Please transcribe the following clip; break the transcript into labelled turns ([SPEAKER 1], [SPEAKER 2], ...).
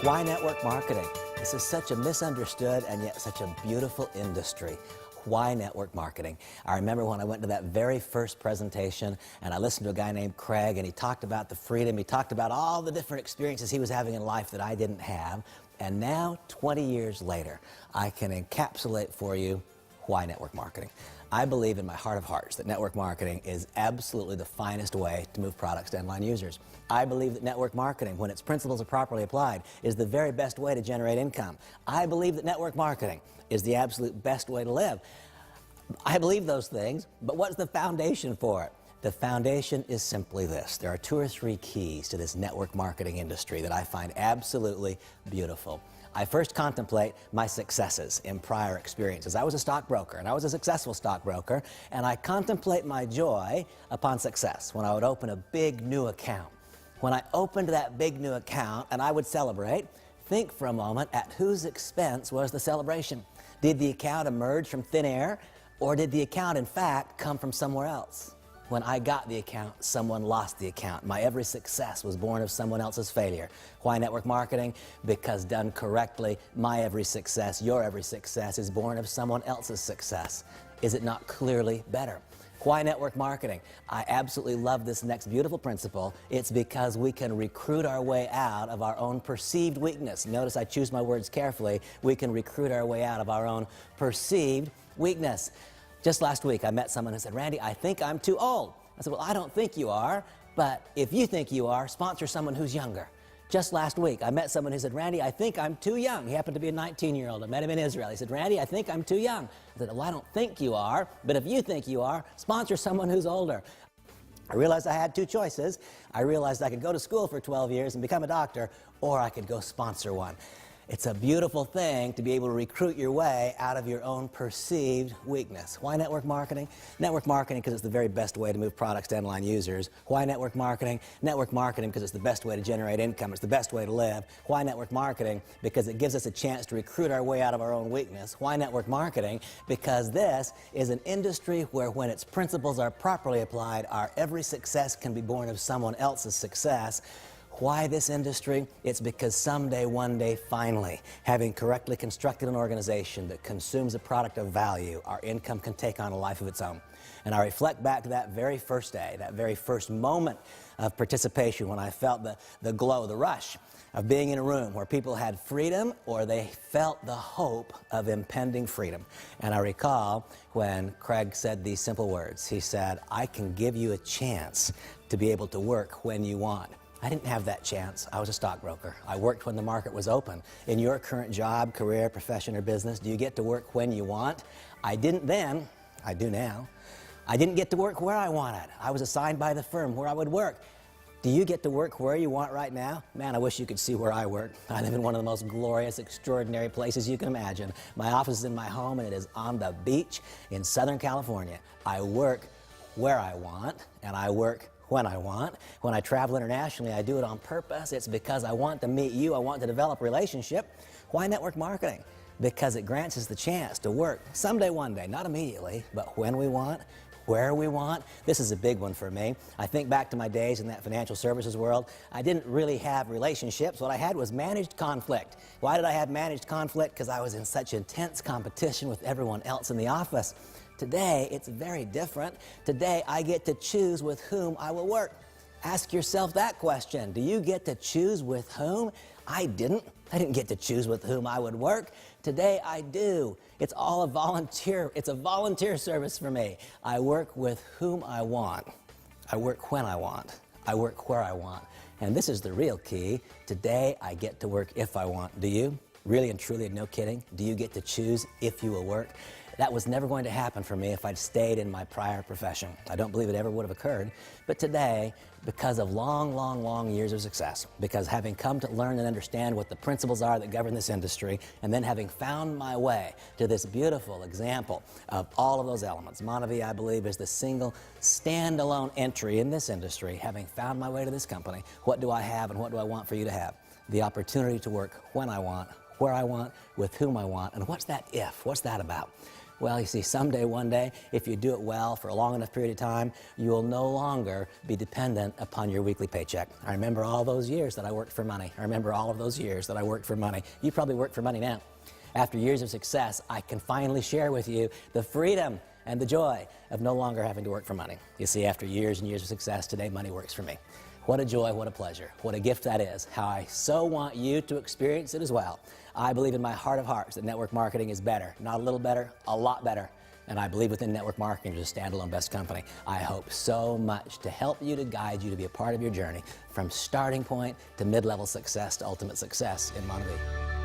[SPEAKER 1] Why network marketing? This is such a misunderstood and yet such a beautiful industry. Why network marketing? I remember when I went to that very first presentation and I listened to a guy named Craig, and he talked about the freedom, he talked about all the different experiences he was having in life that I didn't have. And now, 20 years later, I can encapsulate for you why network marketing. I believe in my heart of hearts that network marketing is absolutely the finest way to move products to end-line users. I believe that network marketing, when its principles are properly applied, is the very best way to generate income. I believe that network marketing is the absolute best way to live. I believe those things, but what's the foundation for it? The foundation is simply this. There are 2 or 3 keys to this network marketing industry that I find absolutely beautiful. I first contemplate my successes in prior experiences. I was a stockbroker, and I was a successful stockbroker, and I contemplate my joy upon success when I would open a big new account. When I opened that big new account and I would celebrate, think for a moment at whose expense was the celebration. Did the account emerge from thin air, or did the account in fact come from somewhere else? When I got the account, someone lost the account. My every success was born of someone else's failure. Why network marketing? Because done correctly, my every success, your every success is born of someone else's success. Is it not clearly better? Why network marketing? I absolutely love this next beautiful principle. It's because we can recruit our way out of our own perceived weakness. Notice I choose my words carefully. We can recruit our way out of our own perceived weakness. Just last week, I met someone who said, "Randy, I think I'm too old." I said, "Well, I don't think you are, but if you think you are, sponsor someone who's younger." Just last week, I met someone who said, "Randy, I think I'm too young." He happened to be a 19-year-old. I met him in Israel. He said, "Randy, I think I'm too young." I said, "Well, I don't think you are, but if you think you are, sponsor someone who's older." I realized I had 2 choices. I realized I could go to school for 12 years and become a doctor, or I could go sponsor one. It's a beautiful thing to be able to recruit your way out of your own perceived weakness. Why network marketing? Network marketing because it's the very best way to move products to end-line users. Why network marketing? Network marketing because it's the best way to generate income. It's the best way to live. Why network marketing? Because it gives us a chance to recruit our way out of our own weakness. Why network marketing? Because this is an industry where, when its principles are properly applied, our every success can be born of someone else's success. Why this industry? It's because someday, one day, finally, having correctly constructed an organization that consumes a product of value, our income can take on a life of its own. And I reflect back to that very first day, that very first moment of participation when I felt the glow, the rush of being in a room where people had freedom, or they felt the hope of impending freedom. And I recall when Craig said these simple words. He said, "I can give you a chance to be able to work when you want." I didn't have that chance. I was a stockbroker. I worked when the market was open. In your current job, career, profession, or business, do you get to work when you want? I didn't then. I do now. I didn't get to work where I wanted. I was assigned by the firm where I would work. Do you get to work where you want right now? Man, I wish you could see where I work. I live in one of the most glorious, extraordinary places you can imagine. My office is in my home, and it is on the beach in Southern California. I work where I want, and I work when I want. When I travel internationally, I do it on purpose. It's because I want to meet you. I want to develop a relationship. Why network marketing? Because it grants us the chance to work someday, one day, not immediately, but when we want, where we want. This is a big one for me. I think back to my days in that financial services world. I didn't really have relationships. What I had was managed conflict. Why did I have managed conflict? Because I was in such intense competition with everyone else in the office. Today, it's very different. Today, I get to choose with whom I will work. Ask yourself that question. Do you get to choose with whom? I didn't. I didn't get to choose with whom I would work. Today, I do. It's all a volunteer. It's a volunteer service for me. I work with whom I want. I work when I want. I work where I want. And this is the real key. Today, I get to work if I want. Do you? Really and truly, no kidding. Do you get to choose if you will work? That was never going to happen for me if I'd stayed in my prior profession. I don't believe it ever would have occurred. But today, because of long years of success, because having come to learn and understand what the principles are that govern this industry, and then having found my way to this beautiful example of all of those elements, Manavi, I believe, is the single standalone entry in this industry. Having found my way to this company, what do I have and what do I want for you to have? The opportunity to work when I want, where I want, with whom I want. And what's that if? What's that about? Well, you see, someday, one day, if you do it well for a long enough period of time, you will no longer be dependent upon your weekly paycheck. I remember all those years that I worked for money. I remember all of those years that I worked for money. You probably work for money now. After years of success, I can finally share with you the freedom and the joy of no longer having to work for money. You see, after years and years of success, today money works for me. What a joy, what a pleasure, what a gift that is. How I so want you to experience it as well. I believe in my heart of hearts that network marketing is better. Not a little better, a lot better. And I believe within network marketing there's a standalone best company. I hope so much to help you, to guide you, to be a part of your journey from starting point to mid-level success to ultimate success in Monterey.